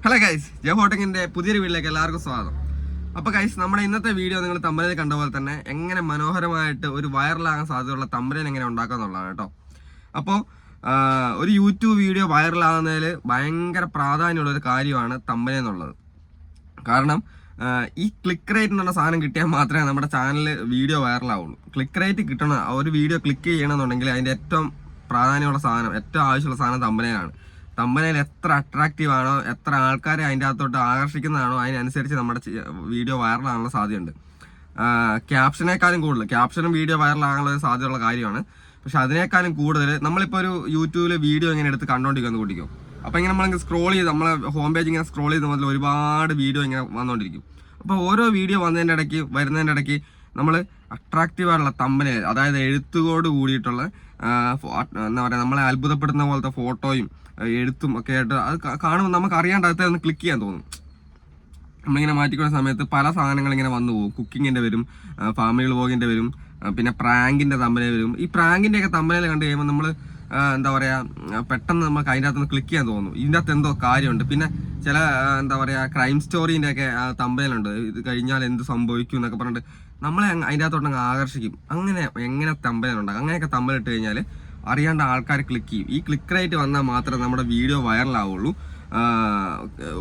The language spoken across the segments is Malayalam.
ഹലോ ഗൈസ്, ജോഹോട്ടിങ്ങിന്റെ പുതിയൊരു വീട്ടിലേക്ക് എല്ലാവർക്കും സ്വാഗതം. അപ്പോൾ ഗൈസ്, നമ്മുടെ ഇന്നത്തെ വീഡിയോ നിങ്ങൾ തമ്പനയിൽ കണ്ട പോലെ തന്നെ എങ്ങനെ മനോഹരമായിട്ട് ഒരു വൈറലാകാൻ സാധ്യതയുള്ള തമ്പനയിൽ എങ്ങനെ ഉണ്ടാക്കുക എന്നുള്ളതാണ് കേട്ടോ. അപ്പോൾ ഒരു യൂട്യൂബ് വീഡിയോ വൈറലാകുന്നതിൽ ഭയങ്കര പ്രാധാന്യമുള്ള ഒരു കാര്യമാണ് തമ്പനയിൽ എന്നുള്ളത്. കാരണം ഈ ക്ലിക്ക് റേറ്റ് എന്നുള്ള സാധനം കിട്ടിയാൽ മാത്രമേ നമ്മുടെ ചാനലിൽ വീഡിയോ വൈറലാവുള്ളൂ. ക്ലിക്ക് റേറ്റ് കിട്ടണം, ഒരു വീഡിയോ ക്ലിക്ക് ചെയ്യണമെന്നുണ്ടെങ്കിൽ അതിൻ്റെ ഏറ്റവും പ്രാധാന്യമുള്ള സാധനം, ഏറ്റവും ആവശ്യമുള്ള സാധനം തമ്പനയിലാണ്. തമ്പനയിൽ എത്ര അട്രാക്റ്റീവ് ആണോ, എത്ര ആൾക്കാരെ അതിൻ്റെ അകത്തോട്ട് ആകർഷിക്കുന്നതാണോ, അതിനനുസരിച്ച് നമ്മുടെ വീഡിയോ വൈറലാകാനുള്ള സാധ്യതയുണ്ട്. ക്യാപ്ഷനേക്കാളും കൂടുതൽ, ക്യാപ്ഷനും വീഡിയോ വൈറലാകാനുള്ള സാധ്യതയുള്ള കാര്യമാണ്. പക്ഷെ അതിനേക്കാളും കൂടുതൽ നമ്മളിപ്പോൾ ഒരു യൂട്യൂബിൽ വീഡിയോ ഇങ്ങനെ എടുത്ത് കണ്ടുകൊണ്ടിരിക്കുന്നു കൂട്ടിക്കും. അപ്പോൾ ഇങ്ങനെ നമ്മളിങ്ങനെ സ്ക്രോൾ ചെയ്ത് നമ്മളെ ഹോം പേജ് ഇങ്ങനെ സ്ക്രോൾ ചെയ്ത് മുതൽ ഒരുപാട് വീഡിയോ ഇങ്ങനെ വന്നുകൊണ്ടിരിക്കും. അപ്പോൾ ഓരോ വീഡിയോ വരുന്നതിൻ്റെ ഇടയ്ക്ക് നമ്മൾ അട്രാക്റ്റീവായിട്ടുള്ള തമ്പനയിൽ, അതായത് എഴുത്തുകോട് കൂടിയിട്ടുള്ള എന്താ പറയുക, നമ്മളെ അത്ഭുതപ്പെടുന്ന പോലത്തെ ഫോട്ടോയും എഴുത്തും ഒക്കെ ആയിട്ട് അത് കാണുമ്പോൾ നമുക്ക് അറിയാണ്ടകത്ത് ഒന്ന് ക്ലിക്ക് ചെയ്യാൻ തോന്നും. നമ്മളിങ്ങനെ മാറ്റിക്കുന്ന സമയത്ത് പല സാധനങ്ങൾ ഇങ്ങനെ വന്നു പോകും. കുക്കിങ്ങിൻ്റെ വരും, ഫാമിലി വ്ലോഗിൻ്റെ വരും, പിന്നെ പ്രാങ്കിൻ്റെ തമ്പനയിൽ വരും. ഈ പ്രാങ്കിൻ്റെ ഒക്കെ തമ്പനയിൽ കണ്ടു കഴിയുമ്പോൾ നമ്മൾ എന്താ പറയുക, പെട്ടെന്ന് നമുക്ക് അതിൻ്റെ അകത്ത് ക്ലിക്ക് ചെയ്യാൻ തോന്നും. ഇതിൻ്റെ അകത്ത് എന്തോ കാര്യമുണ്ട്. പിന്നെ ചില എന്താ പറയുക ക്രൈം സ്റ്റോറീൻ്റെ ഒക്കെ തമ്പനയിലുണ്ട്, ഇത് കഴിഞ്ഞാൽ എന്ത് സംഭവിക്കും എന്നൊക്കെ പറഞ്ഞിട്ട് നമ്മളെ അതിൻ്റെ അകത്തോട്ടങ്ങ് ആകർഷിക്കും. അങ്ങനെ എങ്ങനെ തമ്പനയിലുണ്ടാകും, അങ്ങനെയൊക്കെ തമ്പനിട്ട് കഴിഞ്ഞാൽ അറിയാണ്ട് ആൾക്കാർ ക്ലിക്ക് ചെയ്യും. ഈ ക്ലിക്ക് റേറ്റ് വന്നാൽ മാത്രമേ നമ്മുടെ വീഡിയോ വൈറലാവുള്ളൂ.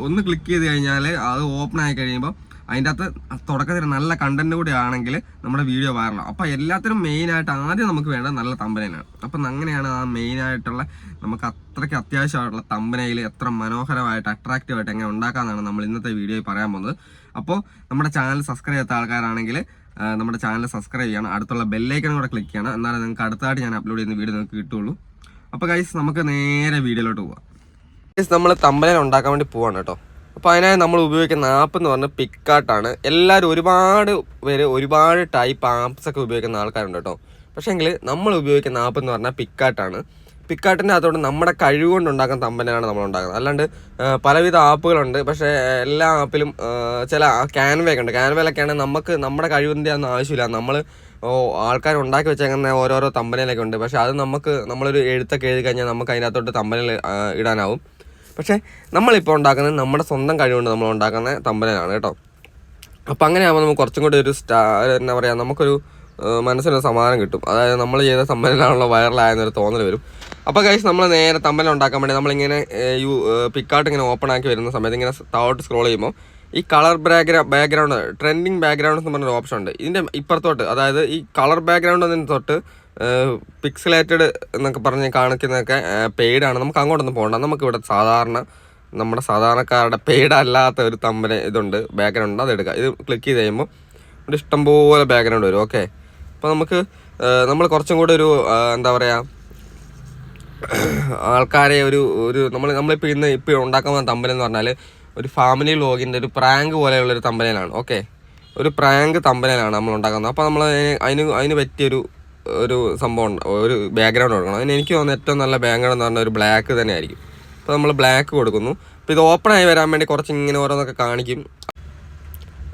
ഒന്ന് ക്ലിക്ക് ചെയ്ത് കഴിഞ്ഞാൽ അത് ഓപ്പൺ ആയി കഴിയുമ്പോൾ അതിൻ്റെ അകത്ത് തുടക്കത്തിൽ നല്ല കണ്ടന്റ് കൂടി ആണെങ്കിൽ നമ്മുടെ വീഡിയോ വൈറലാവും. അപ്പോൾ എല്ലാത്തിനും മെയിനായിട്ട് ആദ്യം നമുക്ക് വേണ്ടത് നല്ല തമ്പനയിലാണ്. അപ്പം അങ്ങനെയാണ് ആ മെയിനായിട്ടുള്ള നമുക്ക് അത്രയ്ക്ക് അത്യാവശ്യമായിട്ടുള്ള തമ്പനയിൽ എത്ര മനോഹരമായിട്ട് അട്രാക്റ്റീവായിട്ട് എങ്ങനെ ഉണ്ടാക്കാമെന്നാണ് നമ്മൾ ഇന്നത്തെ വീഡിയോയിൽ പറയാൻ പോകുന്നത്. അപ്പോൾ നമ്മുടെ ചാനൽ സബ്സ്ക്രൈബ് ചെയ്യാത്ത ആൾക്കാരാണെങ്കിൽ നമ്മുടെ ചാനൽ സബ്സ്ക്രൈബ് ചെയ്യണം, അടുത്തുള്ള ബെല്ലൈക്കൺ കൂടെ ക്ലിക്ക് ചെയ്യണം. എന്നാലും നിങ്ങൾക്ക് അടുത്തായിട്ട് ഞാൻ അപ്ലോഡ് ചെയ്യുന്ന വീഡിയോ നിങ്ങൾക്ക് കിട്ടുള്ളൂ. അപ്പോൾ ഗൈസ്, നമുക്ക് നേരെ വീഡിയോയിലോട്ട് പോവാം. ഗൈസ്, നമ്മൾ തമ്പനയിൽ ഉണ്ടാക്കാൻ വേണ്ടി പോവാണ് കേട്ടോ. അപ്പോൾ അതിനായി നമ്മൾ ഉപയോഗിക്കുന്ന ആപ്പ് എന്ന് പറഞ്ഞാൽ പിക്കാർട്ടാണ്. എല്ലാവരും ഒരുപാട് ടൈപ്പ് ആപ്സ് ഒക്കെ ഉപയോഗിക്കുന്ന ആൾക്കാരുണ്ട് കേട്ടോ. പക്ഷേങ്കിൽ നമ്മൾ ഉപയോഗിക്കുന്ന ആപ്പ് എന്ന് പറഞ്ഞാൽ പിക്കാർട്ടാണ്. പിക്കാർട്ടിൻ്റെ അകത്തോട്ട് നമ്മുടെ കഴിവ് കൊണ്ട് ഉണ്ടാക്കുന്ന തമ്പനയിലാണ് നമ്മൾ ഉണ്ടാക്കുന്നത്. അല്ലാണ്ട് പലവിധ ആപ്പുകളുണ്ട്. പക്ഷേ എല്ലാ ആപ്പിലും ചില ക്യാൻവയൊക്കെ ഉണ്ട്. ക്യാൻവയിലൊക്കെയാണെങ്കിൽ നമുക്ക് നമ്മുടെ കഴിവിൻ്റെ ഒന്നും ആവശ്യമില്ല. നമ്മൾ ആൾക്കാർ ഉണ്ടാക്കി വെച്ചേക്കുന്ന ഓരോരോ തമ്പനയിലൊക്കെ ഉണ്ട്. പക്ഷേ അത് നമ്മളൊരു എഴുത്തൊക്കെ എഴുതി കഴിഞ്ഞാൽ നമുക്ക് അതിനകത്തോട്ട് തമ്പനയിൽ ഇടാനാവും. പക്ഷേ നമ്മളിപ്പോൾ ഉണ്ടാക്കുന്നത് നമ്മുടെ സ്വന്തം കഴിവുകൊണ്ട് നമ്മൾ ഉണ്ടാക്കുന്ന തമ്പനയിലാണ് കേട്ടോ. അപ്പോൾ അങ്ങനെയാകുമ്പോൾ നമുക്ക് കുറച്ചും കൂടി ഒരു എന്താ പറയുക, നമുക്കൊരു മനസ്സിനൊരു സമാധാനം കിട്ടും. അതായത് നമ്മൾ ചെയ്ത തമ്പനയിലാണല്ലോ വൈറലായെന്നൊരു തോന്നൽ വരും. അപ്പോൾ ഗൈസ്, നമ്മൾ നേരെ തമ്പനയിൽ ഉണ്ടാക്കാൻ വേണ്ടി നമ്മളിങ്ങനെ പിക്കാർട്ട് ഇങ്ങനെ ഓപ്പൺ ആക്കി വരുന്ന സമയത്ത് ഇങ്ങനെ താഴോട്ട് സ്ക്രോൾ ചെയ്യുമ്പോൾ ഈ കളർ ബാക്ക്ഗ്രൗണ്ട്, ട്രെൻഡിങ് ബാക്ക്ഗ്രൗണ്ട് എന്ന് പറഞ്ഞൊരു ഓപ്ഷൻ ഉണ്ട്. ഇതിൻ്റെ ഇപ്പുറത്തോട്ട്, അതായത് ഈ കളർ ബാക്ക്ഗ്രൗണ്ട് എന്നതിന് തൊട്ട് പിക്സലേറ്റഡ് എന്നൊക്കെ പറഞ്ഞ് കാണിക്കുന്നതൊക്കെ പെയ്ഡാണ്. നമുക്ക് അങ്ങോട്ടൊന്നും പോകണ്ട. നമുക്കിവിടെ നമ്മുടെ സാധാരണക്കാരുടെ പെയ്ഡ് അല്ലാത്ത ഒരു തമ്പന ഇതുണ്ട്, ബാക്ക്ഗ്രൗണ്ട്, അത് എടുക്കുക. ഇത് ക്ലിക്ക് ചെയ്ത് കഴിയുമ്പോൾ ഇവിടെ ഇഷ്ടംപോലെ ബാക്ക്ഗ്രൗണ്ട് വരും. ഓക്കെ, അപ്പോൾ നമ്മൾ കുറച്ചും കൂടെ ഒരു എന്താ പറയുക, ആൾക്കാരെ നമ്മളിപ്പോൾ ഉണ്ടാക്കാൻ പോകുന്ന തമ്പനെന്ന് പറഞ്ഞാൽ ഒരു ഫാമിലി വ്ലോഗിൻ്റെ ഒരു പ്രാങ്ക് പോലെയുള്ളൊരു തമ്പനയിലാണ്. ഓക്കെ, ഒരു പ്രാങ്ക് തമ്പനയിലാണ് നമ്മൾ ഉണ്ടാക്കുന്നത്. അപ്പോൾ നമ്മൾ അതിന് പറ്റിയൊരു സംഭവം, ഒരു ബാക്ക്ഗ്രൗണ്ട് കൊടുക്കണം. എനിക്ക് തോന്നുന്നത് ഏറ്റവും നല്ല ബാക്ക്ഗ്രൗണ്ട് എന്ന് പറഞ്ഞാൽ ഒരു ബ്ലാക്ക് തന്നെ ആയിരിക്കും. അപ്പോൾ നമ്മൾ ബ്ലാക്ക് കൊടുക്കുന്നു. അപ്പോൾ ഇത് ഓപ്പൺ ആയി വരാൻ വേണ്ടി കുറച്ച് ഇങ്ങനെ ഓരോന്നൊക്കെ കാണിക്കും.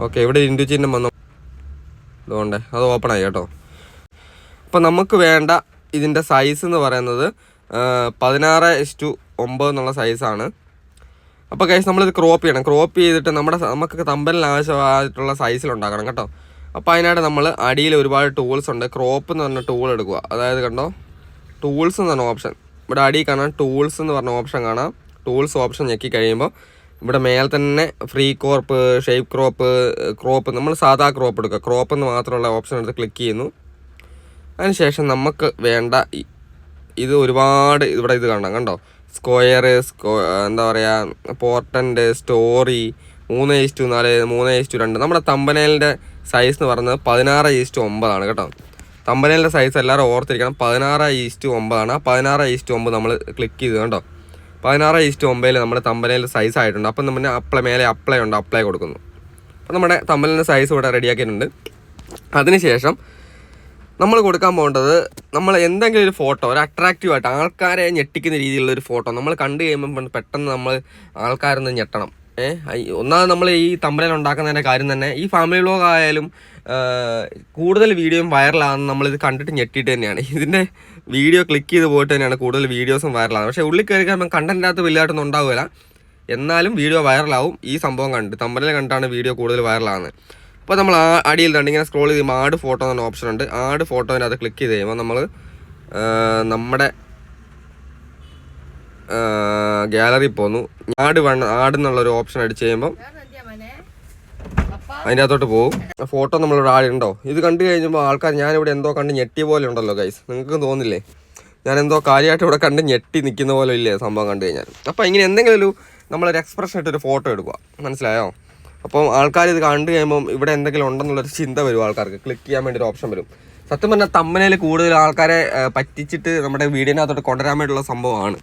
ഓക്കെ, ഇവിടെ ചിഹ്നം വന്നു, അതുകൊണ്ട് അത് ഓപ്പൺ ആയി കേട്ടോ. അപ്പോൾ നമുക്ക് വേണ്ട ഇതിൻ്റെ സൈസ് എന്ന് പറയുന്നത് 16:9 എന്നുള്ള സൈസാണ്. അപ്പോൾ ഗൈസ്, നമ്മളിത് ക്രോപ്പ് ചെയ്യണം. ക്രോപ്പ് ചെയ്തിട്ട് നമുക്ക് തമ്പനിൽ ആവശ്യമായിട്ടുള്ള സൈസിലുണ്ടാക്കണം കേട്ടോ. അപ്പോൾ അതിനായിട്ട് നമ്മൾ അടിയിൽ ഒരുപാട് ടൂൾസ് ഉണ്ട്. ക്രോപ്പ് എന്ന് പറഞ്ഞ ടൂൾ എടുക്കുക. അതായത് കണ്ടോ, ടൂൾസ് എന്ന് പറഞ്ഞ ഓപ്ഷൻ ഇവിടെ അടിയിൽ കാണാം. ടൂൾസ് എന്ന് പറഞ്ഞ ഓപ്ഷൻ കാണാം. ടൂൾസ് ഓപ്ഷൻ ഞെക്കി കഴിയുമ്പോൾ ഇവിടെ മേലെ തന്നെ ഫ്രീ ക്രോപ്പ്, ഷേപ്പ് ക്രോപ്പ് നമ്മൾ സാധാ ക്രോപ്പ് എടുക്കുക. ക്രോപ്പ് എന്ന് മാത്രമുള്ള ഓപ്ഷൻ എടുത്ത് ക്ലിക്ക് ചെയ്യുന്നു. അതിനുശേഷം നമുക്ക് വേണ്ട ഇത് ഒരുപാട് ഇവിടെ ഇത് കാണാം, കണ്ടോ, സ്ക്വയർ, എന്താ പറയുക, പോർട്ടൻ്റ്, സ്റ്റോറി, 3:4, 3:2. നമ്മുടെ തമ്പനയിലിൻ്റെ സൈസ് എന്ന് പറയുന്നത് 16:9 കേട്ടോ. തമ്പനയിലിൻ്റെ സൈസ് എല്ലാവരും ഓർത്തിരിക്കണം, 16:9. ആ 16:9 നമ്മൾ ക്ലിക്ക് ചെയ്ത് കണ്ടോ, 16:9 നമ്മുടെ തമ്പനയിലിൻ്റെ സൈസ് ആയിട്ടുണ്ട്. അപ്പം നമ്മൾ മേലെ അപ്ലൈ കൊടുക്കുന്നു. അപ്പം നമ്മുടെ തമ്പനയിലിൻ്റെ സൈസ് ഇവിടെ റെഡിയാക്കിയിട്ടുണ്ട്. അതിനുശേഷം നമ്മൾ കൊടുക്കാൻ പോകേണ്ടത്, നമ്മൾ എന്തെങ്കിലും ഒരു ഫോട്ടോ, ഒരു അട്രാക്റ്റീവായിട്ട് ആൾക്കാരെ ഞെട്ടിക്കുന്ന രീതിയിലുള്ളൊരു ഫോട്ടോ നമ്മൾ കണ്ടു കഴിയുമ്പോൾ പെട്ടെന്ന് നമ്മൾ ആൾക്കാരൊന്ന് ഞെട്ടണം. ഒന്നാമത് നമ്മൾ ഈ തമ്പനയിൽ ഉണ്ടാക്കുന്നതിൻ്റെ കാര്യം തന്നെ, ഈ ഫാമിലി വ്ലോഗ് ആയാലും കൂടുതൽ വീഡിയോയും വൈറലാകുന്നത് നമ്മളിത് കണ്ടിട്ട് ഞെട്ടിയിട്ട് തന്നെയാണ്. ഇതിൻ്റെ വീഡിയോ ക്ലിക്ക് ചെയ്ത് പോയിട്ട് തന്നെയാണ് കൂടുതൽ വീഡിയോസും വൈറലാകുന്നത്. പക്ഷേ ഉള്ളിൽ കയറി കഴിയുമ്പോൾ കണ്ടൻറ്റിനകത്ത് വലിയതായിട്ടൊന്നും ഉണ്ടാവില്ല. എന്നാലും വീഡിയോ വൈറലാവും. ഈ സംഭവം കണ്ട് തമ്പനയിൽ കണ്ടാണ് വീഡിയോ കൂടുതൽ വൈറലാകുന്നത്. അപ്പോൾ നമ്മൾ അടിയിൽ കണ്ട് ഇങ്ങനെ സ്ക്രോൾ ചെയ്യുമ്പോൾ ആഡ് ഫോട്ടോ എന്ന ഓപ്ഷൻ ഉണ്ട്. ആഡ് ഫോട്ടോവിന് അത് ക്ലിക്ക് ചെയ്ത് കഴിയുമ്പോൾ നമ്മൾ നമ്മുടെ ഗാലറി പോന്നു. ആഡ് എന്നുള്ളൊരു ഓപ്ഷൻ അടിച്ച് കഴിയുമ്പം അതിൻ്റെ അകത്തോട്ട് പോകും. ഫോട്ടോ നമ്മളിവിടെ ആടുണ്ടോ ഇത് കണ്ടു കഴിഞ്ഞപ്പോൾ ആൾക്കാർ ഞാനിവിടെ എന്തോ കണ്ട് ഞെട്ടിയ പോലെ ഉണ്ടല്ലോ ഗൈസ്, നിങ്ങൾക്ക് തോന്നില്ലേ? ഞാൻ എന്തോ കാര്യമായിട്ട് ഇവിടെ കണ്ട് ഞെട്ടി നിൽക്കുന്ന പോലെ ഇല്ലേ സംഭവം കണ്ടു കഴിഞ്ഞാൽ? അപ്പോൾ ഇങ്ങനെ എന്തെങ്കിലും ഒരു നമ്മളൊരു എക്സ്പ്രഷൻ ഇട്ടൊരു ഫോട്ടോ എടുക്കുക, മനസ്സിലായോ? അപ്പം ആൾക്കാർ ഇത് കണ്ടു കഴിയുമ്പം ഇവിടെ എന്തെങ്കിലും ഉണ്ടെന്നുള്ളൊരു ചിന്ത വരും ആൾക്കാർക്ക്. ക്ലിക്ക് ചെയ്യാൻ വേണ്ടി ഒരു ഓപ്ഷൻ വരും. സത്യം പറഞ്ഞാൽ തമ്പനയിൽ കൂടുതൽ ആൾക്കാരെ പറ്റിച്ചിട്ട് നമ്മുടെ വീഡിയോനകത്തോട്ട് കൊണ്ടുവരാൻ വേണ്ടിയുള്ള സംഭവമാണ്.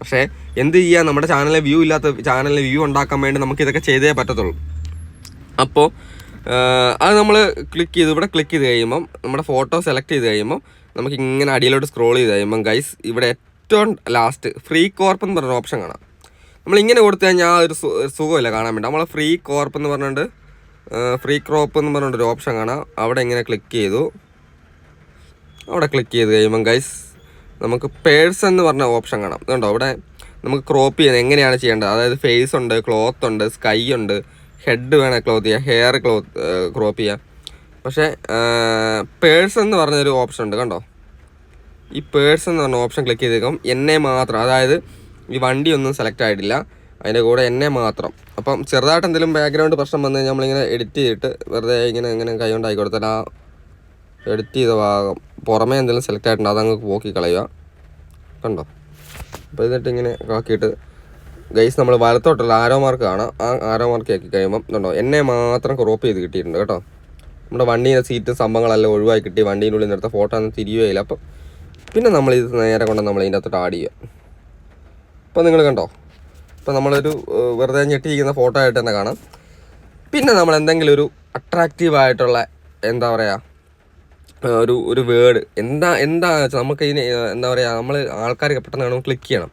പക്ഷേ എന്ത് ചെയ്യുക, നമ്മുടെ ചാനലിലെ വ്യൂ ഇല്ലാത്ത ചാനലിലെ വ്യൂ ഉണ്ടാക്കാൻ വേണ്ടി നമുക്ക് ഇതൊക്കെ ചെയ്തേ പറ്റത്തുള്ളൂ. അപ്പോൾ അത് നമ്മൾ ക്ലിക്ക് ചെയ്ത് ഇവിടെ ക്ലിക്ക് ചെയ്ത് കഴിയുമ്പം നമ്മുടെ ഫോട്ടോ സെലക്ട് ചെയ്ത് കഴിയുമ്പം നമുക്ക് ഇങ്ങനെ അടിയിലോട്ട് സ്ക്രോൾ ചെയ്ത് കഴിയുമ്പം ഗൈസ് ഇവിടെ ഏറ്റവും ലാസ്റ്റ് ഫ്രീ കോർപ്പ് എന്ന് പറഞ്ഞൊരു ഓപ്ഷൻ കാണാം. നമ്മളിങ്ങനെ കൊടുത്തു കഴിഞ്ഞാൽ ഒരു സുഖമില്ല കാണാൻ വേണ്ടി. നമ്മൾ ഫ്രീ കോർപ്പ് എന്ന് പറഞ്ഞിട്ട് ഫ്രീ ക്രോപ്പ് എന്ന് പറഞ്ഞിട്ടൊരു ഓപ്ഷൻ കാണാം. അവിടെ ഇങ്ങനെ ക്ലിക്ക് ചെയ്തു. അവിടെ ക്ലിക്ക് ചെയ്ത് കഴിയുമ്പം ഗൈസ് നമുക്ക് പേഴ്സൺ എന്ന് പറഞ്ഞ ഓപ്ഷൻ കാണാം. അതുകൊണ്ടോ അവിടെ നമുക്ക് ക്രോപ്പ് ചെയ്യുന്നത് എങ്ങനെയാണ് ചെയ്യേണ്ടത്. അതായത് ഫേസ് ഉണ്ട്, ക്ലോത്ത് ഉണ്ട്, സ്കൈ ഉണ്ട്, ഹെഡ് വേണേൽ ക്ലോത്ത് ചെയ്യുക, ഹെയർ ക്രോപ്പ് ചെയ്യുക. പക്ഷേ പേഴ്സൺ എന്ന് പറഞ്ഞൊരു ഓപ്ഷൻ ഉണ്ട് കണ്ടോ. ഈ പേഴ്സൺ എന്ന് പറഞ്ഞ ഓപ്ഷൻ ക്ലിക്ക് ചെയ്തേക്കും എന്നെ മാത്രം, അതായത് ഈ വണ്ടിയൊന്നും സെലക്ട് ആയിട്ടില്ല, അതിൻ്റെ കൂടെ എന്നെ മാത്രം. അപ്പം ചെറുതായിട്ട് എന്തെങ്കിലും ബാക്ക്ഗ്രൗണ്ട് പ്രശ്നം വന്നു കഴിഞ്ഞാൽ നമ്മളിങ്ങനെ എഡിറ്റ് ചെയ്തിട്ട് വെറുതെ ഇങ്ങനെ കൈ കൊണ്ടാക്കി കൊടുത്താൽ ആ എഡിറ്റ് ചെയ്ത ഭാഗം പുറമേ എന്തെങ്കിലും സെലക്ട് ആയിട്ടുണ്ട് അതങ്ങ് പോക്കി കളയുക കണ്ടോ. അപ്പോൾ എന്നിട്ട് ഇങ്ങനെ ആക്കിയിട്ട് ഗൈസ് നമ്മൾ വലത്തോട്ടുള്ള ആരോ മാർക്ക് കാണാം. ആ ആരോ മാർക്ക് ആക്കി കഴിയുമ്പം കണ്ടോ എന്നെ മാത്രം ക്രോപ്പ് ചെയ്ത് കിട്ടിയിട്ടുണ്ട് കേട്ടോ. നമ്മുടെ വണ്ടീൻ്റെ സീറ്റ് സംഭവങ്ങളെല്ലാം ഒഴിവാക്കി കിട്ടി. വണ്ടീൻ്റെ ഉള്ളിൽ നിർത്ത ഫോട്ടോ ഒന്നും തിരിയുകയില്ല. അപ്പം പിന്നെ നമ്മളിത് നേരെ കൊണ്ട് നമ്മൾ ഇതിൻ്റെ അകത്തോട്ട് ആഡ് ചെയ്യുക. അപ്പോൾ നിങ്ങൾ കണ്ടോ, ഇപ്പോൾ നമ്മളൊരു വെറുതെ ഞെട്ടിയിരിക്കുന്ന ഫോട്ടോ ആയിട്ട് തന്നെ കാണാം. പിന്നെ നമ്മൾ എന്തെങ്കിലും ഒരു അട്രാക്റ്റീവായിട്ടുള്ള എന്താ പറയുക ഒരു വേർഡ് എന്താ വെച്ചാൽ നമുക്ക് ഇതിന് എന്താ പറയുക നമ്മൾ ആൾക്കാർക്ക് പെട്ടെന്ന് കാണുമ്പോൾ ക്ലിക്ക് ചെയ്യണം.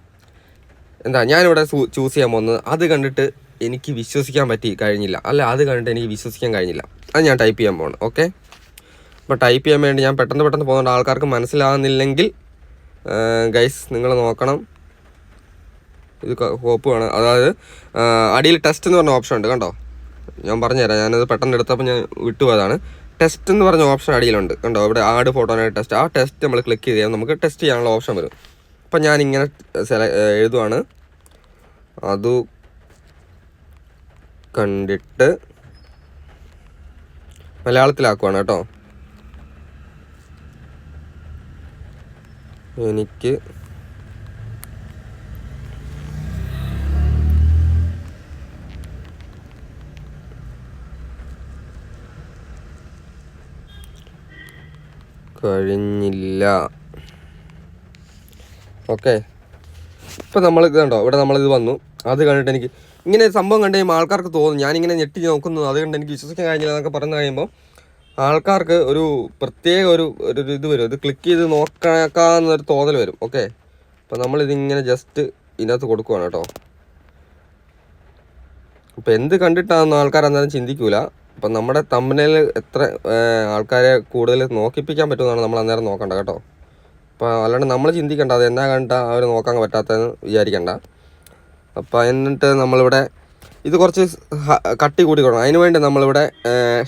ഞാനിവിടെ ചൂസ് ചെയ്യാൻ പോകുന്നത് അത് കണ്ടിട്ട് എനിക്ക് വിശ്വസിക്കാൻ കഴിഞ്ഞില്ല, അല്ല അത് കണ്ടിട്ട് എനിക്ക് വിശ്വസിക്കാൻ കഴിഞ്ഞില്ല, അത് ഞാൻ ടൈപ്പ് ചെയ്യാൻ പോകണം. ഓക്കെ, അപ്പോൾ ടൈപ്പ് ചെയ്യാൻ വേണ്ടി ഞാൻ പെട്ടെന്ന് പോകുന്നുണ്ട്. ആൾക്കാർക്ക് മനസ്സിലാകുന്നില്ലെങ്കിൽ ഗൈസ് നിങ്ങൾ നോക്കണം, ഇത് കോപ്പ് വേണം. അതായത് അടിയിൽ ടെസ്റ്റ് എന്ന് പറഞ്ഞ ഓപ്ഷൻ ഉണ്ട് കണ്ടോ. ഞാൻ പറഞ്ഞുതരാം, ഞാനത് പെട്ടെന്ന് എടുത്തപ്പോൾ ഞാൻ വിട്ടുപോയതാണ്. ടെസ്റ്റ് എന്ന് പറഞ്ഞ ഓപ്ഷൻ അടിയിലുണ്ട് കണ്ടോ. ഇവിടെ ആഡ് ഫോട്ടോനായിട്ട് ടെസ്റ്റ്, ആ ടെസ്റ്റ് നമ്മൾ ക്ലിക്ക് ചെയ്താൽ നമുക്ക് ടെസ്റ്റ് ചെയ്യാനുള്ള ഓപ്ഷൻ വരും. അപ്പം ഞാനിങ്ങനെ എഴുതുവാണ്, അത് കണ്ടിട്ട് മലയാളത്തിലാക്കുവാണ് കേട്ടോ. എനിക്ക് കഴിഞ്ഞില്ല. ഓക്കെ, ഇപ്പം നമ്മളിത് കണ്ടോ, ഇവിടെ നമ്മളിത് വന്നു. അത് കണ്ടിട്ട് എനിക്ക് ഇങ്ങനെ സംഭവം കണ്ടു കഴിയുമ്പോൾ ആൾക്കാർക്ക് തോന്നും ഞാനിങ്ങനെ ഞെട്ടി നോക്കുന്നു, അത് കണ്ട് എനിക്ക് വിശ്വസിക്കാൻ കഴിഞ്ഞില്ല എന്നൊക്കെ പറഞ്ഞു കഴിയുമ്പോൾ ആൾക്കാർക്ക് ഒരു പ്രത്യേക ഒരു ഇത് വരും. ഇത് ക്ലിക്ക് ചെയ്ത് നോക്കാമെന്നൊരു തോന്നൽ വരും. ഓക്കെ, അപ്പം നമ്മളിതിങ്ങനെ ജസ്റ്റ് ഇതിനകത്ത് കൊടുക്കുവാണ് കേട്ടോ. അപ്പം എന്ത് കണ്ടിട്ടാണെന്ന് ആൾക്കാർ അന്നേരം ചിന്തിക്കൂല. അപ്പം നമ്മുടെ തമ്പനയിൽ എത്ര ആൾക്കാരെ കൂടുതൽ നോക്കിപ്പിക്കാൻ പറ്റുമെന്നാണ് നമ്മൾ അന്നേരം നോക്കണ്ട കേട്ടോ. അപ്പോൾ അല്ലാണ്ട് നമ്മൾ ചിന്തിക്കേണ്ട അത് എന്നാ കണ്ടിട്ടാണ് അവർ നോക്കാൻ പറ്റാത്തതെന്ന് വിചാരിക്കേണ്ട. അപ്പോൾ എന്നിട്ട് നമ്മളിവിടെ ഇത് കുറച്ച് കട്ടി കൂട്ടി കൊടുക്കണം. അതിന് വേണ്ടി നമ്മളിവിടെ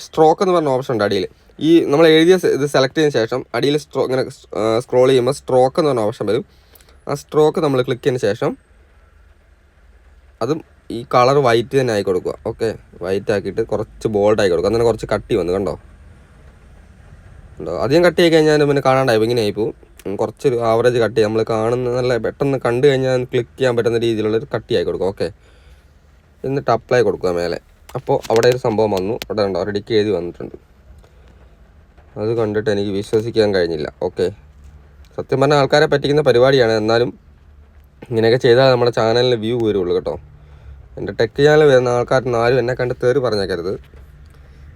സ്ട്രോക്ക് എന്ന് പറഞ്ഞ ഓപ്ഷൻ ഉണ്ട് അടിയിൽ. ഈ നമ്മൾ എഴുതിയ ഇത് സെലക്ട് ചെയ്തതിന് ശേഷം അടിയിൽ ഇങ്ങനെ സ്ക്രോൾ ചെയ്യുമ്പോൾ സ്ട്രോക്ക് എന്ന് പറഞ്ഞ ഓപ്ഷൻ വരും. ആ സ്ട്രോക്ക് നമ്മൾ ക്ലിക്ക് ചെയ്തതിന് ശേഷം അതും ഈ കളർ വൈറ്റ് തന്നെ ആയി കൊടുക്കുക. ഓക്കെ, വൈറ്റ് ആക്കിയിട്ട് കുറച്ച് ബോൾഡ് ആയി കൊടുക്കുക. അങ്ങനെ കുറച്ച് കട്ടി വന്നു കണ്ടോ. അധികം കട്ടി ആയി കഴിഞ്ഞാൽ പിന്നെ കാണാണ്ടായി ഇങ്ങനെ ആയിപ്പോവും. കുറച്ചൊരു ആവറേജ് കട്ടി നമ്മൾ കാണുന്ന നല്ല പെട്ടെന്ന് കണ്ടു കഴിഞ്ഞാൽ ക്ലിക്ക് ചെയ്യാൻ പറ്റുന്ന രീതിയിലുള്ളൊരു കട്ടി ആയി കൊടുക്കുക. ഓക്കെ, എന്നിട്ട് അപ്ലൈ കൊടുക്കുക മേലെ. അപ്പോൾ അവിടെ ഒരു സംഭവം വന്നു, അവിടെ ഉണ്ടോ റെഡിക്ക് എഴുതി വന്നിട്ടുണ്ട്. അത് കണ്ടിട്ട് എനിക്ക് വിശ്വസിക്കാൻ കഴിഞ്ഞില്ല. ഓക്കെ, സത്യം പറഞ്ഞാൽ ആൾക്കാരെ പറ്റിക്കുന്ന പരിപാടിയാണ്. എന്നാലും ഇങ്ങനെയൊക്കെ ചെയ്താൽ നമ്മുടെ ചാനലിൽ വ്യൂ വരുള്ളൂ കേട്ടോ. എൻ്റെ ടെക് ചാനൽ വരുന്ന ആൾക്കാരൊന്നും ആരും എന്നെ കണ്ട് തേറി പറഞ്ഞേക്കരുത്.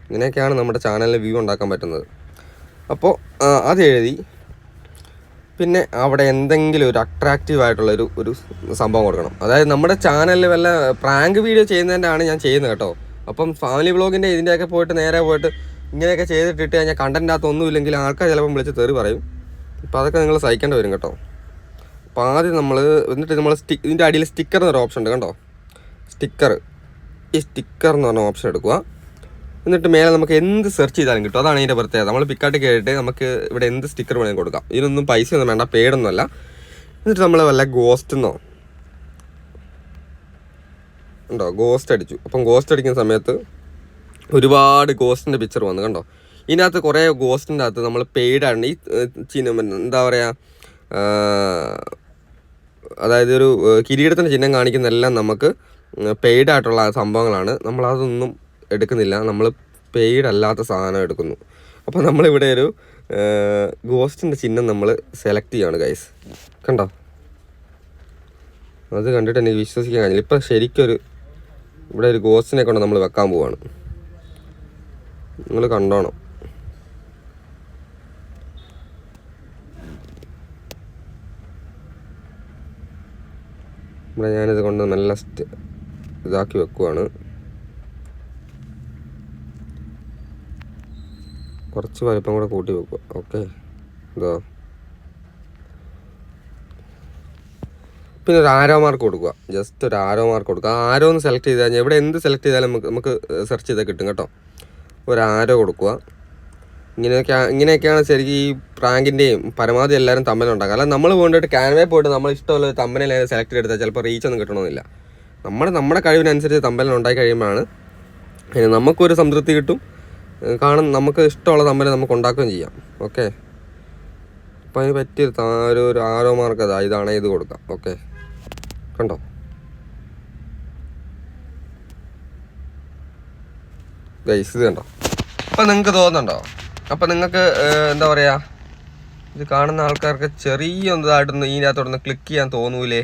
ഇങ്ങനെയൊക്കെയാണ് നമ്മുടെ ചാനലിൽ വ്യൂ ഉണ്ടാക്കാൻ പറ്റുന്നത്. അപ്പോൾ അത് എഴുതി പിന്നെ അവിടെ എന്തെങ്കിലും ഒരു അട്രാക്റ്റീവ് ആയിട്ടുള്ളൊരു സംഭവം കൊടുക്കണം. അതായത് നമ്മുടെ ചാനലിൽ വല്ല പ്രാങ്ക് വീഡിയോ ചെയ്യുന്നതിൻ്റെ ആണ് ഞാൻ ചെയ്യുന്നത് കേട്ടോ. അപ്പം ഫാമിലി വ്ളോഗിൻ്റെ ഇതിൻ്റെയൊക്കെ പോയിട്ട് നേരെ പോയിട്ട് ഇങ്ങനെയൊക്കെ ചെയ്തിട്ടിട്ട് കഴിഞ്ഞാൽ കണ്ടൻറ്റിനകത്ത് ഒന്നുമില്ലെങ്കിൽ ആൾക്കാർ ചിലപ്പം വിളിച്ച് തെറി പറയും. അപ്പോൾ അതൊക്കെ നിങ്ങൾ സഹിക്കേണ്ടി വരും കേട്ടോ. അപ്പോൾ ആദ്യം നമ്മൾ എന്നിട്ട് നമ്മൾ ഇതിൻ്റെ അടിയിൽ സ്റ്റിക്കർ എന്നൊരു ഓപ്ഷൻ ഉണ്ട് കണ്ടോ. ഈ സ്റ്റിക്കർ എന്ന് പറഞ്ഞ ഓപ്ഷൻ എടുക്കുക. എന്നിട്ട് മേലെ നമുക്ക് എന്ത് സെർച്ച് ചെയ്താലും കിട്ടും. അതാണ് ഇതിൻ്റെ പ്രത്യേകത. നമ്മൾ പിക്കാട്ടി കയറിയിട്ട് നമുക്ക് ഇവിടെ എന്ത് സ്റ്റിക്കർ വേണമെങ്കിൽ കൊടുക്കാം. ഇതിനൊന്നും പൈസ ഒന്നും വേണ്ട, പെയ്ഡൊന്നുമല്ല. എന്നിട്ട് നമ്മൾ വല്ല ഗോസ്റ്റെന്നോ ഉണ്ടോ, ഗോസ്റ്റ് അടിച്ചു. അപ്പം ഗോസ്റ്റ് അടിക്കുന്ന സമയത്ത് ഒരുപാട് ഗോസ്റ്റിൻ്റെ പിക്ചർ വന്നു കണ്ടോ. ഇതിനകത്ത് കുറേ ഗോസ്റ്റിൻ്റെ അകത്ത് നമ്മൾ പെയ്ഡാണ്. ഈ എന്താ പറയുക, അതായത് ഒരു കിരീടത്തിൻ്റെ ചിഹ്നം കാണിക്കുന്നതെല്ലാം നമുക്ക് പെയ്ഡായിട്ടുള്ള സംഭവങ്ങളാണ്. നമ്മളതൊന്നും എടുക്കുന്നില്ല, നമ്മൾ പെയ്ഡ് അല്ലാത്ത സാധനം എടുക്കുന്നു. അപ്പോൾ നമ്മളിവിടെ ഒരു ഗോസ്റ്റിൻ്റെ ചിഹ്നം നമ്മൾ സെലക്ട് ചെയ്യുകയാണ് ഗൈസ്. കണ്ടോ, അത് കണ്ടിട്ട് എനിക്ക് വിശ്വസിക്കാൻ കഴിഞ്ഞില്ല. ഇപ്പം ശരിക്കൊരു ഇവിടെ ഒരു ഗോസ്റ്റിനെ കൊണ്ട് നമ്മൾ വെക്കാൻ പോവാണ്. നിങ്ങൾ കണ്ടോണം. ഇവിടെ ഞാനിത് കൊണ്ട് നല്ല ഇതാക്കി വെക്കുവാണ്. കുറച്ച് വലിപ്പം കൂടെ കൂട്ടി വെക്കുക. ഓക്കെ, ഇതോ. പിന്നെ ഒരു ആരോ മാർക്ക് കൊടുക്കുക. ജസ്റ്റ് ഒരു ആരോ മാർക്ക് കൊടുക്കുക. ആ ആരോ ഒന്ന് സെലക്ട് ചെയ്ത് കഴിഞ്ഞാൽ ഇവിടെ എന്ത് സെലക്ട് ചെയ്താലും നമുക്ക് സെർച്ച് ചെയ്താൽ കിട്ടും കേട്ടോ. ഒരു ആരോ കൊടുക്കുക. ഇങ്ങനെയൊക്കെയാണ് ശരിക്കും ഈ പ്രാങ്കിൻ്റെയും പരമാവധി എല്ലാവരും തമ്മിലുണ്ടാക്കുക. അല്ല നമ്മൾ പോയിട്ട് ക്യാൻവേ പോയിട്ട് നമ്മൾ ഇഷ്ടമുള്ള തമ്പനിൽ സെലക്ട് ചെയ്തെടുത്താൽ ചിലപ്പോൾ റീച്ചൊന്നും കിട്ടണമെന്നില്ല. നമ്മുടെ കഴിവിനനുസരിച്ച് തമ്പനിൽ ഉണ്ടാക്കി കഴിയുമ്പോഴാണ് നമുക്കൊരു സംതൃപ്തി കിട്ടും. നമുക്ക് ഇഷ്ടമുള്ള തമ്പനിൽ നമുക്ക് ഉണ്ടാക്കുകയും ചെയ്യാം. ഓക്കെ, അപ്പോൾ അതിന് പറ്റിയൊരു ഒരു ആരോ മാർക്ക് ഇതാണ്, ഇത് കൊടുക്കാം. ഓക്കെ, കണ്ടോ. ഗൈസ് ഇത് കണ്ടോ. അപ്പം നിങ്ങൾക്ക് തോന്നുന്നുണ്ടോ? അപ്പം നിങ്ങൾക്ക് എന്താ പറയുക, ഇത് കാണുന്ന ആൾക്കാർക്ക് ചെറിയ ഇതായിട്ടൊന്ന് ഇതിൻ്റെ അകത്തോടൊന്ന് ക്ലിക്ക് ചെയ്യാൻ തോന്നൂലേ?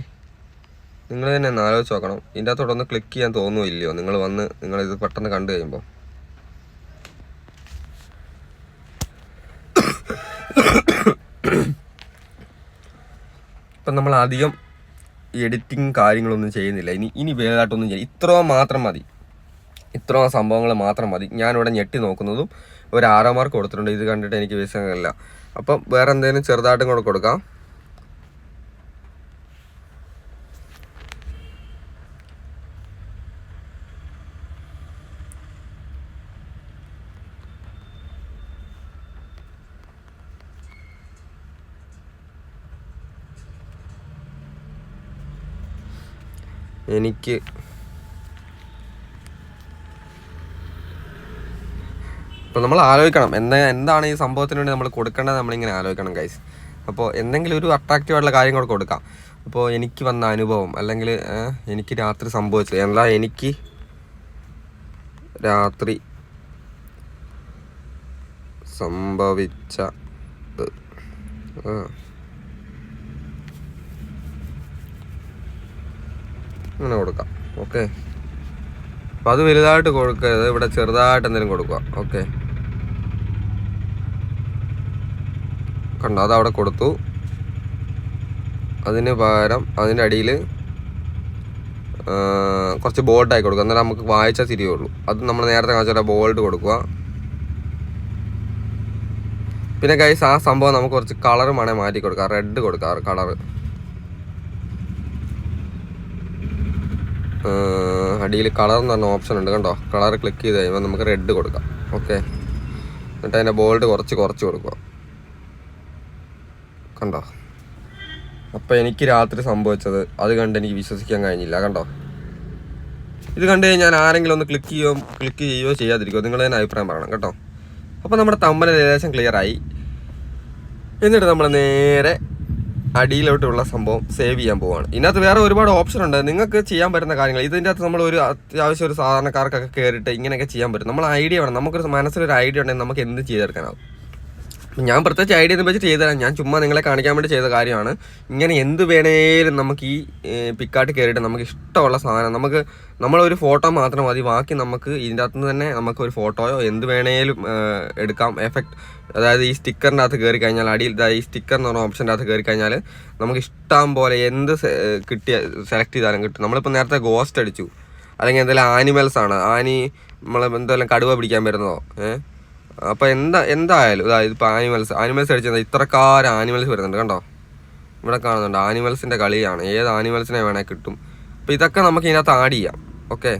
നിങ്ങൾ തന്നെ ഒന്ന് ആലോചിച്ച് നോക്കണം. ഇതിൻ്റെ അകത്തോടൊന്ന് ക്ലിക്ക് ചെയ്യാൻ തോന്നുമില്ലയോ നിങ്ങളിത് പെട്ടെന്ന് കണ്ടു കഴിയുമ്പോൾ? ഇപ്പം നമ്മൾ അധികം എഡിറ്റിങ് കാര്യങ്ങളൊന്നും ചെയ്യുന്നില്ല. ഇനി വേറായിട്ടൊന്നും ചെയ്യില്ല. ഇത്രയും മാത്രം മതി, ഇത്രയും സംഭവങ്ങൾ മാത്രം മതി. ഞാനിവിടെ ഞെട്ടി നോക്കുന്നതും ഒരു ആരോ മാർക്ക് കൊടുത്തിട്ടുണ്ട്. ഇത് കണ്ടിട്ട് എനിക്ക് വിഷയമില്ല. അപ്പം വേറെ എന്തെങ്കിലും ചെറുതായിട്ടും കൂടെ കൊടുക്കാം. എനിക്ക് അപ്പോൾ നമ്മൾ ആലോചിക്കണം എന്താണ് ഈ സംഭവത്തിന് വേണ്ടി നമ്മൾ കൊടുക്കേണ്ടത്. നമ്മളിങ്ങനെ ആലോചിക്കണം ഗൈസ്. അപ്പോൾ എന്തെങ്കിലും ഒരു അട്രാക്റ്റീവായിട്ടുള്ള കാര്യം കൂടെ കൊടുക്കാം. അപ്പോൾ എനിക്ക് വന്ന അനുഭവം, അല്ലെങ്കിൽ എനിക്ക് രാത്രി സംഭവിച്ചത്, എന്താ എനിക്ക് രാത്രി സംഭവിച്ച അങ്ങനെ കൊടുക്കാം. ഓക്കെ, അപ്പോൾ അത് വലുതായിട്ട് കൊടുക്കരുത്, ഇവിടെ ചെറുതായിട്ട് എന്തെങ്കിലും കൊടുക്കുക. ഓക്കെ, കണ്ടോ, അതവിടെ കൊടുത്തു. അതിന് പകരം അതിൻ്റെ അടിയിൽ കുറച്ച് ബോൾഡായി കൊടുക്കുക. എന്നാലും നമുക്ക് വായിച്ചാൽ തിരിയുള്ളൂ. അത് നമ്മൾ നേരത്തെ കാണിച്ചാൽ ബോൾഡ് കൊടുക്കുക. പിന്നെ ഗൈസ് ആ സംഭവം നമുക്ക് കുറച്ച് കളർ വേണേൽ മാറ്റി കൊടുക്കാം. റെഡ് കൊടുക്കാം, കളറ്. അടിയിൽ കളർ എന്ന് പറഞ്ഞ ഓപ്ഷൻ ഉണ്ട് കണ്ടോ. കളർ ക്ലിക്ക് ചെയ്ത് കഴിയുമ്പോൾ നമുക്ക് റെഡ് കൊടുക്കാം. ഓക്കെ, എന്നിട്ട് അതിൻ്റെ ബോൾഡ് കുറച്ച് കൊടുക്കുക. കണ്ടോ. അപ്പോൾ എനിക്ക് രാത്രി സംഭവിച്ചത് അത് കണ്ട് എനിക്ക് വിശ്വസിക്കാൻ കഴിഞ്ഞില്ല. കണ്ടോ, ഇത് കണ്ട് ഞാൻ ആരെങ്കിലും ഒന്ന് ക്ലിക്ക് ചെയ്യുകയോ ചെയ്യാതിരിക്കുമോ, നിങ്ങൾ തന്നെ അഭിപ്രായം പറയണം കേട്ടോ. അപ്പോൾ നമ്മുടെ തമ്പനയിൽ ഏകദേശം ക്ലിയറായി. എന്നിട്ട് നമ്മൾ നേരെ അടിയിലോട്ടുള്ള സംഭവം സേവ് ചെയ്യാൻ പോവാണ്. ഇതിനകത്ത് വേറെ ഒരുപാട് ഓപ്ഷൻ ഉണ്ട് നിങ്ങൾക്ക് ചെയ്യാൻ പറ്റുന്ന കാര്യങ്ങൾ. ഇതിൻ്റെ അകത്ത് നമ്മൾ ഒരു അത്യാവശ്യം ഒരു സാധാരണക്കാർക്കൊക്കെ കയറിയിട്ട് ഇങ്ങനെയൊക്കെ ചെയ്യാൻ പറ്റും. നമ്മൾ ഐഡിയ വേണം. നമുക്കൊരു മനസ്സിലൊരു ഐഡിയ ഉണ്ടെങ്കിൽ നമുക്ക് എന്ത് ചെയ്തെടുക്കാനാവും. ഞാൻ പ്രത്യേകിച്ച് ഐഡിയ ഒന്നും വെച്ച് ചെയ്തുതരാം. ഞാൻ ചുമ്മാ നിങ്ങളെ കാണിക്കാൻ വേണ്ടി ചെയ്ത കാര്യമാണ്. ഇങ്ങനെ എന്ത് വേണേലും നമുക്ക് ഈ പിക്കാട്ട് കയറിയിട്ട് നമുക്ക് ഇഷ്ടമുള്ള സാധനം നമ്മളൊരു ഫോട്ടോ മാത്രം മതി. ബാക്കി നമുക്ക് ഇതിൻ്റെ അകത്ത് തന്നെ നമുക്ക് ഒരു ഫോട്ടോയോ എന്ത് വേണേലും എടുക്കാം. എഫക്റ്റ്, അതായത് ഈ സ്റ്റിക്കറിൻ്റെ അകത്ത് കയറി കഴിഞ്ഞാൽ അടിയിൽ ഈ സ്റ്റിക്കർ എന്ന് പറഞ്ഞ ഓപ്ഷൻ്റെ അകത്ത് കയറി കഴിഞ്ഞാൽ നമുക്ക് ഇഷ്ടം പോലെ എന്ത് സെലക്ട് ചെയ്താലും കിട്ടും. നമ്മളിപ്പോൾ നേരത്തെ ഗോസ്റ്റ് അടിച്ചു, അല്ലെങ്കിൽ എന്തെങ്കിലും ആനിമൽസാണ്, നമ്മൾ എന്തെങ്കിലും കടുവ പിടിക്കാൻ വരുന്നതോ അപ്പോൾ എന്തായാലും ഇപ്പോൾ ആനിമൽസ് അടിച്ചാൽ ഇത്രക്കാരം ആനിമൽസ് വരുന്നുണ്ട് കണ്ടോ. ഇവിടെ കാണുന്നുണ്ട് ആനിമൽസിൻ്റെ കളിയാണ്. ഏത് ആനിമൽസിനെ വേണേൽ കിട്ടും. അപ്പോൾ ഇതൊക്കെ നമുക്ക് ഇതിനകത്ത് ആഡ് ചെയ്യാം. ഓക്കെ.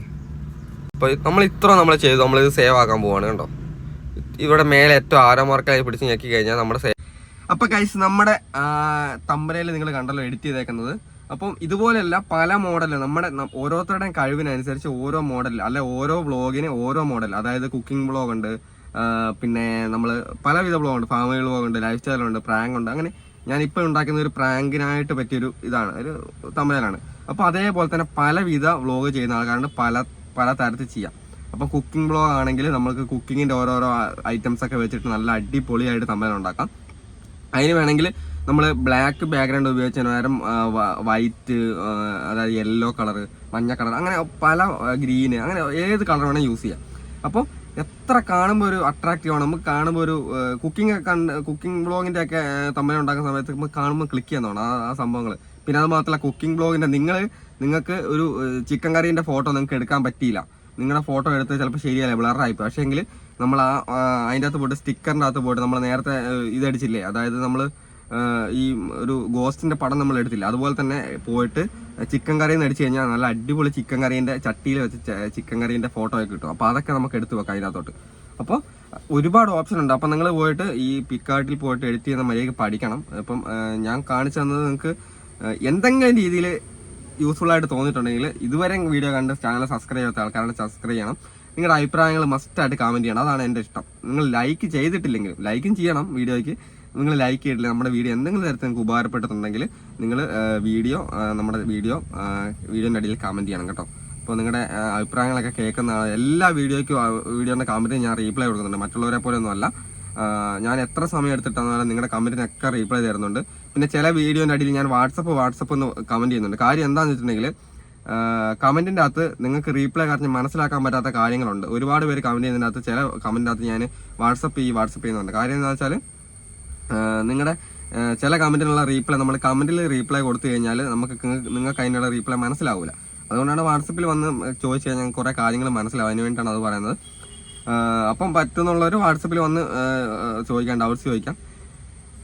അപ്പോൾ നമ്മൾ ചെയ്തു, നമ്മളിത് സേവ് ആക്കാൻ പോവാണ് കേട്ടോ. ഇവിടെ മേലെ ഏറ്റവും ആരോ മാർക്കായി പിടിച്ച് ഞെക്കി കഴിഞ്ഞാൽ നമ്മുടെ സേവ്. അപ്പോൾ ഗൈസ് നമ്മുടെ തമ്പനയിൽ നിങ്ങൾ കണ്ടല്ലോ എഡിറ്റ് ചെയ്തേക്കുന്നത്. അപ്പം ഇതുപോലെയല്ല പല മോഡൽ നമ്മുടെ ഓരോരുത്തരുടെയും കഴിവിനനുസരിച്ച് ഓരോ മോഡൽ അല്ലെ ഓരോ വ്ളോഗിന് ഓരോ മോഡൽ, അതായത് കുക്കിംഗ് വ്ളോഗ് ഉണ്ട്, പിന്നെ നമ്മൾ പലവിധ വ്ളോഗ് ഉണ്ട്, ഫാമിലി വ്ളോഗ് ഉണ്ട്, ലൈഫ് സ്റ്റൈൽ ഉണ്ട്, പ്രാങ്ക് ഉണ്ട്. അങ്ങനെ ഞാനിപ്പോൾ ഉണ്ടാക്കുന്ന ഒരു പ്രാങ്കിനായിട്ട് പറ്റിയൊരു ഇതാണ്, ഒരു തമ്പനയിലാണ്. അപ്പോൾ അതേപോലെ തന്നെ പലവിധ വ്ളോഗ് ചെയ്യുന്ന ആൾക്കാരുണ്ട്, പല തരത്തിൽ ചെയ്യാം. അപ്പം കുക്കിംഗ് വ്ളോഗ് ആണെങ്കിൽ നമുക്ക് കുക്കിങ്ങിൻ്റെ ഓരോരോ ഐറ്റംസ് ഒക്കെ വെച്ചിട്ട് നല്ല അടിപൊളിയായിട്ട് തമ്പനയിൽ ഉണ്ടാക്കാം. അതിന് വേണമെങ്കിൽ നമ്മൾ ബ്ലാക്ക് ബാക്ക്ഗ്രൗണ്ട് ഉപയോഗിച്ചതിന് പകരം വൈറ്റ്, അതായത് യെല്ലോ കളറ്, മഞ്ഞ കളർ, അങ്ങനെ പല ഗ്രീന്, അങ്ങനെ ഏത് കളർ വേണമെങ്കിൽ യൂസ് ചെയ്യാം. അപ്പോൾ എത്ര കാണുമ്പോൾ ഒരു അട്രാക്റ്റീവ് ആണ്. നമുക്ക് കാണുമ്പോൾ ഒരു കുക്കിംഗ് വ്ളോഗിൻ്റെ ഒക്കെ തമ്മിൽ ഉണ്ടാക്കുന്ന സമയത്ത് നമുക്ക് കാണുമ്പോൾ ക്ലിക്ക് ചെയ്യുന്നതാണ് ആ സംഭവങ്ങൾ. പിന്നെ അത് മാത്രമല്ല കുക്കിംഗ് വ്ളോഗിൻ്റെ നിങ്ങൾക്ക് ഒരു ചിക്കൻ കറീൻ്റെ ഫോട്ടോ നിങ്ങൾക്ക് എടുക്കാൻ പറ്റിയില്ല, നിങ്ങളുടെ ഫോട്ടോ എടുത്ത് ചിലപ്പോൾ ശരിയല്ല, ബ്ലറായിപ്പോൾ. പക്ഷേ എങ്കിൽ നമ്മൾ അതിൻ്റെ അകത്ത് പോയിട്ട് സ്റ്റിക്കറിൻ്റെ അകത്ത് പോയിട്ട് നമ്മൾ നേരത്തെ ഇതടിച്ചില്ലേ, അതായത് നമ്മൾ ഈ ഒരു ഗോസ്റ്റിൻ്റെ പടം നമ്മൾ എടുത്തില്ല, അതുപോലെ തന്നെ പോയിട്ട് ചിക്കൻ കറി എന്ന് അടിച്ചു കഴിഞ്ഞാൽ നല്ല അടിപൊളി ചിക്കൻ കറീൻ്റെ ചട്ടിയിൽ വെച്ച് ചിക്കൻ കറീൻ്റെ ഫോട്ടോ ഒക്കെ കിട്ടും. അപ്പോൾ അതൊക്കെ നമുക്ക് എടുത്ത് വെക്കാം അതിനകത്തോട്ട്. അപ്പോൾ ഒരുപാട് ഓപ്ഷൻ ഉണ്ട്. അപ്പം നിങ്ങൾ പോയിട്ട് ഈ പിക്കാർട്ടിൽ പോയിട്ട് എഡിറ്റ് ചെയ്യുന്ന മര്യാദയ്ക്ക് പഠിക്കണം. അപ്പം ഞാൻ കാണിച്ചു തന്നത് നിങ്ങൾക്ക് എന്തെങ്കിലും രീതിയിൽ യൂസ്ഫുൾ ആയിട്ട് തോന്നിയിട്ടുണ്ടെങ്കിൽ ഇതുവരെ വീഡിയോ കണ്ട് ചാനൽ സബ്സ്ക്രൈബ് ചെയ്യാത്ത ആൾക്കാരാണ് സബ്സ്ക്രൈബ് ചെയ്യണം. നിങ്ങളുടെ അഭിപ്രായങ്ങൾ മസ്റ്റായിട്ട് കമൻറ്റ് ചെയ്യണം, അതാണ് എൻ്റെ ഇഷ്ടം. നിങ്ങൾ ലൈക്ക് ചെയ്തിട്ടില്ലെങ്കിൽ ലൈക്കും ചെയ്യണം വീഡിയോയ്ക്ക്. നിങ്ങൾ ലൈക്ക് ചെയ്തിട്ടില്ല, നമ്മുടെ വീഡിയോ എന്തെങ്കിലും തരത്തിൽ നിങ്ങൾക്ക് ഉപകാരപ്പെട്ടിട്ടുണ്ടെങ്കിൽ നിങ്ങൾ നമ്മുടെ വീഡിയോൻ്റെ അടിയിൽ കമൻറ്റ് ചെയ്യണം കേട്ടോ. അപ്പോൾ നിങ്ങളുടെ അഭിപ്രായങ്ങളൊക്കെ കേൾക്കുന്ന എല്ലാ വീഡിയോൻ്റെ കമൻറ്റ് ഞാൻ റീപ്ലൈ കൊടുക്കുന്നുണ്ട്, മറ്റുള്ളവരെ പോലെ ഒന്നും അല്ല. ഞാൻ എത്ര സമയം എടുത്തിട്ടാണെന്നാലും നിങ്ങളുടെ കമൻറ്റിനൊക്കെ റീപ്ലൈ തരുന്നുണ്ട്. പിന്നെ ചില വീഡിയോൻ്റെ അടിയിൽ ഞാൻ വാട്സപ്പ് എന്ന് കമൻറ്റ് ചെയ്യുന്നുണ്ട്. കാര്യം എന്താണെന്ന് വെച്ചിട്ടുണ്ടെങ്കിൽ കമൻറ്റിൻ്റെ അകത്ത് നിങ്ങൾക്ക് റീപ്ലൈ കാരണം മനസ്സിലാക്കാൻ പറ്റാത്ത കാര്യങ്ങളുണ്ട്. ഒരുപാട് പേര് കമൻറ്റ് ചെയ്യുന്നതിൻ്റെ അകത്ത് ചില കമൻറ്റിൻ്റെ അകത്ത് ഞാൻ വാട്സപ്പ് ചെയ്യുന്നുണ്ട്. കാര്യം എന്താണെന്ന് വെച്ചാൽ നിങ്ങളുടെ ചില കമൻറ്റിനുള്ള റീപ്ലൈ നമ്മൾ കമൻറ്റിൽ റീപ്ലൈ കൊടുത്തു കഴിഞ്ഞാൽ നിങ്ങൾക്ക് അതിനുള്ള റീപ്ലൈ മനസ്സിലാവില്ല. അതുകൊണ്ടാണ് വാട്സപ്പിൽ വന്ന് ചോദിച്ചു കഴിഞ്ഞാൽ കുറേ കാര്യങ്ങൾ മനസ്സിലാവും, അതിന് വേണ്ടിയിട്ടാണ് അത് പറയുന്നത്. അപ്പം പറ്റുന്നുള്ളവർ വാട്സപ്പിൽ വന്ന് ചോദിക്കാം, ഡൗട്ട്സ് ചോദിക്കാം.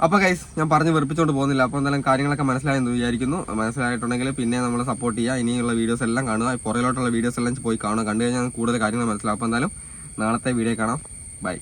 അപ്പോൾ ഗൈസ് ഞാൻ പറഞ്ഞ് വെറുപ്പിച്ചുകൊണ്ട് പോകുന്നില്ല. അപ്പോൾ എന്തായാലും കാര്യങ്ങളൊക്കെ മനസ്സിലായെന്ന് വിചാരിക്കുന്നു. മനസ്സിലായിട്ടുണ്ടെങ്കിൽ പിന്നെ നമ്മൾ സപ്പോർട്ട് ചെയ്യുക. ഇനിയുള്ള വീഡിയോസ് എല്ലാം കാണുക, പുറകിലോട്ടുള്ള വീഡിയോസ് എല്ലാം പോയി കാണുക. കണ്ടു കഴിഞ്ഞാൽ കൂടുതൽ കാര്യങ്ങൾ മനസ്സിലാവും. അപ്പോൾ എന്തായാലും നാളത്തെ വീഡിയോ കാണാം. ബൈ.